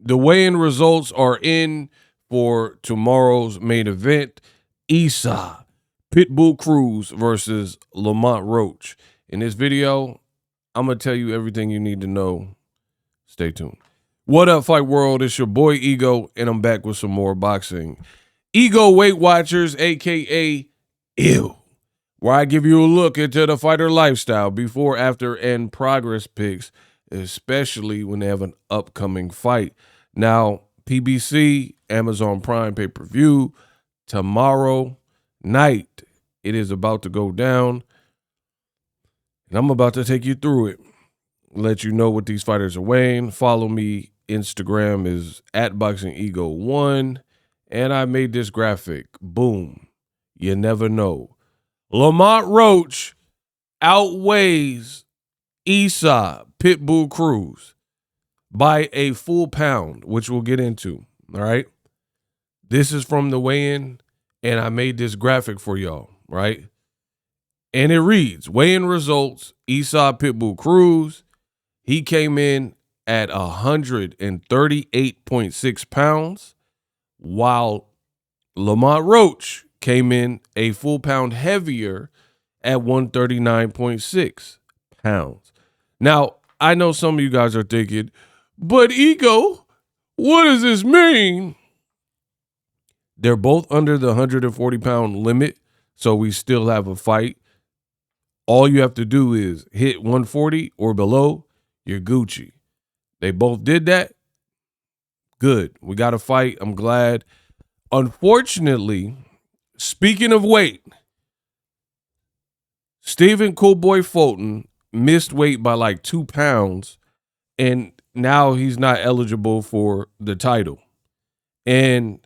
The weigh-in results are in for tomorrow's main event. Esau, Pitbull Cruz versus Lamont Roach. In this video, I'm going to tell you everything you need to know. Stay tuned. What up, Fight World? It's your boy Ego, and I'm back with some more boxing. Ego Weight Watchers, a.k.a. Ew, where I give you a look into the fighter lifestyle before, after, and progress picks, especially when they have an upcoming fight. Now, PBC, Amazon Prime pay-per-view, tomorrow night, it is about to go down, and I'm about to take you through it, let you know what these fighters are weighing. Follow me. Instagram is @BoxingEgo1, and I made this graphic. Boom. You never know. Lamont Roach outweighs Esau, Pitbull Cruz, by a full pound, which we'll get into, all right? This is from the weigh-in, and I made this graphic for y'all, right? And it reads, weigh-in results, Esau Pitbull Cruz, he came in at 138.6 pounds, while Lamont Roach came in a full pound heavier at 139.6 pounds. Now, I know some of you guys are thinking, but Ego, what does this mean? They're both under the 140-pound limit, so we still have a fight. All you have to do is hit 140 or below, you're Gucci. They both did that. Good. We got a fight. I'm glad. Unfortunately, speaking of weight, Stephen Coolboy Fulton missed weight by like 2 pounds, and now he's not eligible for the title. And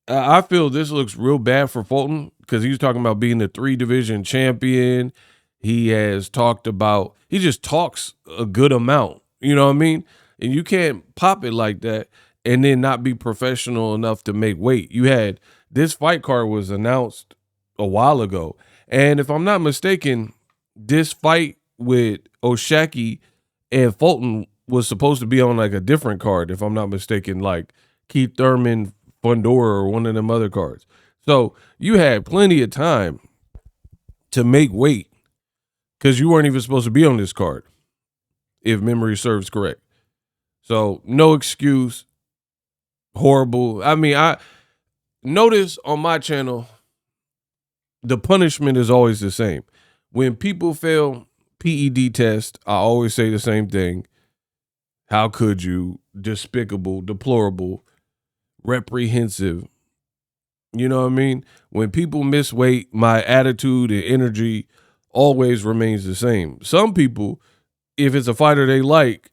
I feel this looks real bad for Fulton because he was talking about being the 3-division champion. He has talked about, he just talks a good amount, you know what I mean? And you can't pop it like that and then not be professional enough to make weight. You had, this fight card was announced a while ago. And if I'm not mistaken, this fight with Oshaki and Fulton was supposed to be on like a different card, if I'm not mistaken, like Keith Thurman, Fundora, or one of them other cards. So you had plenty of time to make weight because you weren't even supposed to be on this card, if memory serves correct. So no excuse. Horrible. I mean, I notice on my channel, the punishment is always the same. When people fail PED test, I always say the same thing. How could you? Despicable, deplorable, reprehensive. You know what I mean? When people miss weight, my attitude and energy always remains the same. Some people, if it's a fighter they like,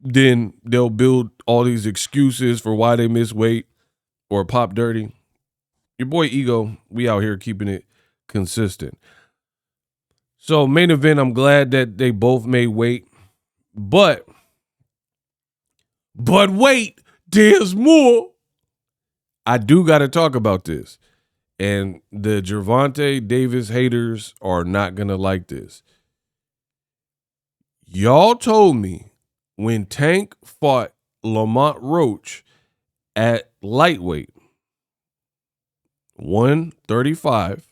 then they'll build all these excuses for why they miss weight or pop dirty. Your boy Ego, we out here keeping it consistent. So main event, I'm glad that they both made weight, but wait, there's more. I do got to talk about this, and the Gervonta Davis haters are not going to like this. Y'all told me when Tank fought Lamont Roach at lightweight, 135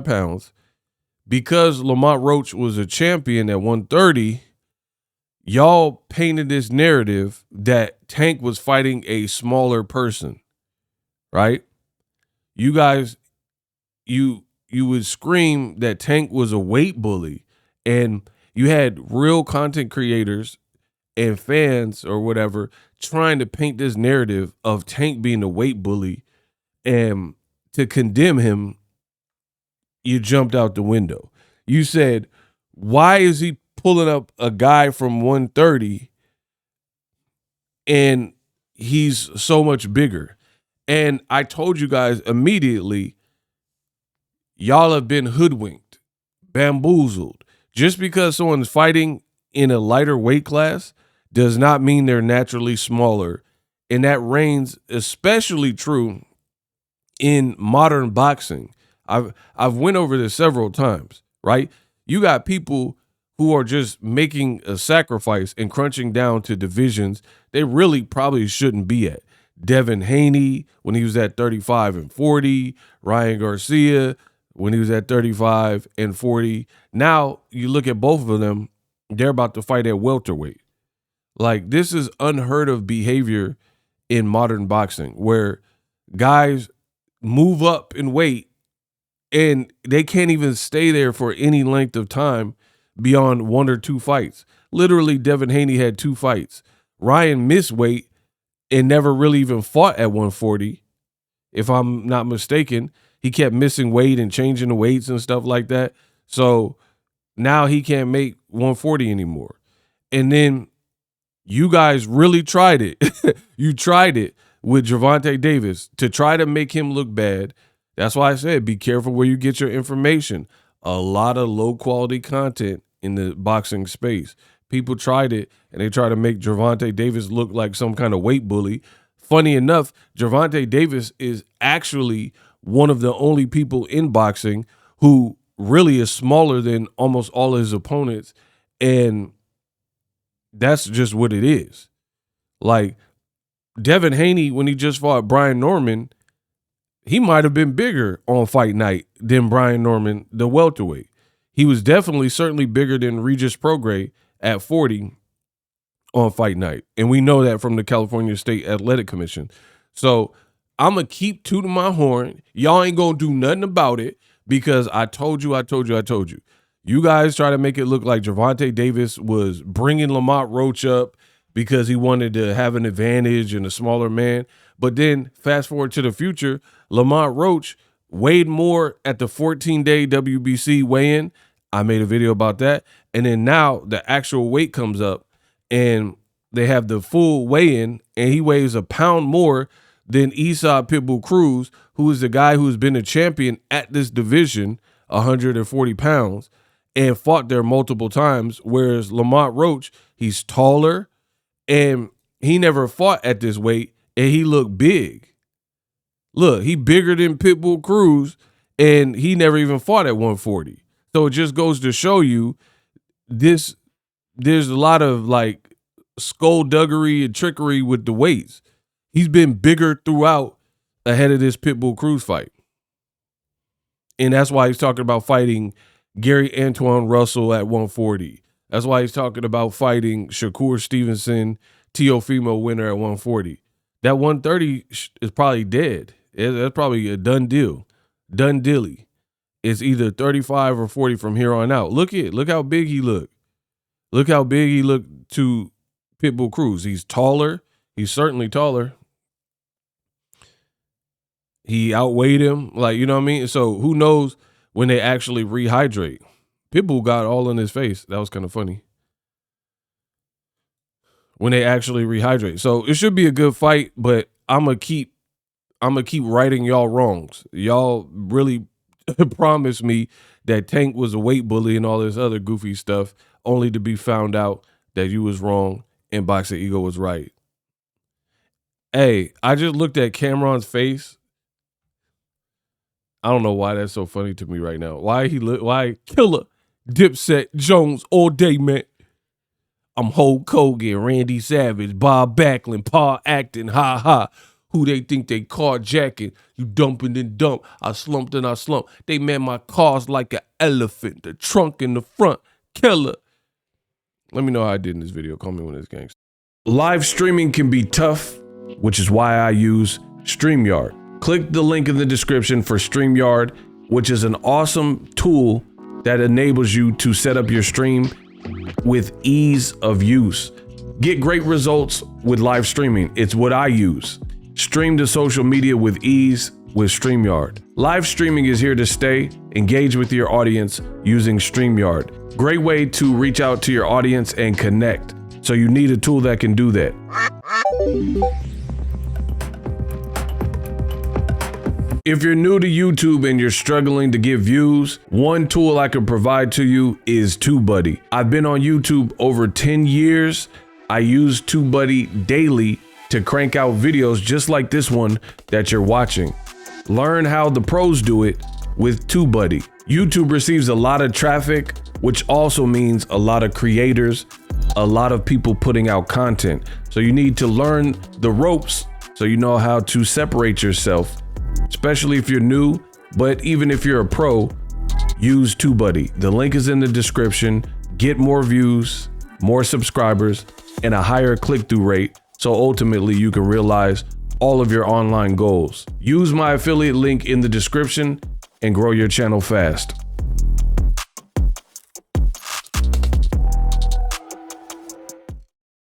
pounds, because Lamont Roach was a champion at 130, y'all painted this narrative that Tank was fighting a smaller person, right? You guys, you would scream that Tank was a weight bully, and you had real content creators and fans or whatever trying to paint this narrative of Tank being a weight bully, and to condemn him, you jumped out the window. You said, why is he pulling up a guy from 130 and he's so much bigger? And I told you guys immediately, y'all have been hoodwinked, bamboozled. Just because someone's fighting in a lighter weight class does not mean they're naturally smaller. And that reigns especially true in modern boxing. I've went over this several times, right? You got people who are just making a sacrifice and crunching down to divisions they really probably shouldn't be at. Devin Haney, when he was at 35 and 40, Ryan Garcia, when he was at 35 and 40. Now you look at both of them, they're about to fight at welterweight. Like, this is unheard of behavior in modern boxing, where guys move up in weight and they can't even stay there for any length of time beyond 1 or 2 fights. Literally, Devin Haney had 2 fights. Ryan missed weight and never really even fought at 140, if I'm not mistaken. He kept missing weight and changing the weights and stuff like that. So now he can't make 140 anymore. And then you guys really tried it. You tried it with Gervonta Davis to try to make him look bad. That's why I said be careful where you get your information. A lot of low-quality content in the boxing space. People tried it, and they tried to make Gervonta Davis look like some kind of weight bully. Funny enough, Gervonta Davis is actually one of the only people in boxing who really is smaller than almost all his opponents, and that's just what it is. Like, Devin Haney, when he just fought Brian Norman, he might have been bigger on fight night than Brian Norman, the welterweight. He was certainly bigger than Regis Prograis at 40 on fight night. And we know that from the California State Athletic Commission. So I'm going to keep tooting my horn. Y'all ain't going to do nothing about it because I told you. You guys try to make it look like Gervonta Davis was bringing Lamont Roach up because he wanted to have an advantage and a smaller man. But then fast forward to the future, Lamont Roach weighed more at the 14-day WBC weigh-in. I made a video about that. And then now the actual weight comes up and they have the full weigh-in and he weighs a pound more than Esau Pitbull Cruz, who is the guy who's been a champion at this division, 140 pounds, and fought there multiple times. Whereas Lamont Roach, he's taller and he never fought at this weight and he looked big. Look, he bigger than Pitbull Cruz and he never even fought at 140. So it just goes to show you there's a lot of like skullduggery and trickery with the weights. He's been bigger throughout ahead of this Pitbull Cruz fight. And that's why he's talking about fighting Gary Antoine Russell at 140. That's why he's talking about fighting Shakur Stevenson, Teofimo winner at 140. That 130 is probably dead. That's probably a done deal. Done dilly. It's either 35 or 40 from here on out. Look how big he looked. Look how big he looked to Pitbull Cruz. He's taller. He's certainly taller. He outweighed him. Like, you know what I mean? So who knows when they actually rehydrate. Pitbull got all in his face. That was kind of funny. When they actually rehydrate. So it should be a good fight, but I'm gonna keep righting y'all wrongs. Y'all really promised me that Tank was a weight bully and all this other goofy stuff, only to be found out that you was wrong and Boxing Ego was right. Hey, I just looked at Cameron's face. I don't know why that's so funny to me right now. Why Killer Dipset Jones all day, man. I'm Hulk Hogan, Randy Savage, Bob Backlund, Paul Acton, ha ha. Who they think they carjacking? You dumping and dump. I slumped and I slumped. They man my cars like an elephant. The trunk in the front. Killer. Let me know how I did in this video. Call me when it's gangster. Live streaming can be tough, which is why I use StreamYard. Click the link in the description for StreamYard, which is an awesome tool that enables you to set up your stream with ease of use. Get great results with live streaming. It's what I use. Stream to social media with ease with StreamYard. Live streaming is here to stay. Engage with your audience using StreamYard. Great way to reach out to your audience and connect. So you need a tool that can do that. If you're new to YouTube and you're struggling to get views, one tool I can provide to you is TubeBuddy. I've been on YouTube over 10 years. I use TubeBuddy daily to crank out videos just like this one that you're watching. Learn how the pros do it with TubeBuddy. YouTube receives a lot of traffic which also means a lot of creators, a lot of people putting out content. So you need to learn the ropes so you know how to separate yourself, especially if you're new. But even if you're a pro, use TubeBuddy. The link is in the description. Get more views, more subscribers, and a higher click-through rate, so ultimately you can realize all of your online goals. Use my affiliate link in the description and grow your channel fast.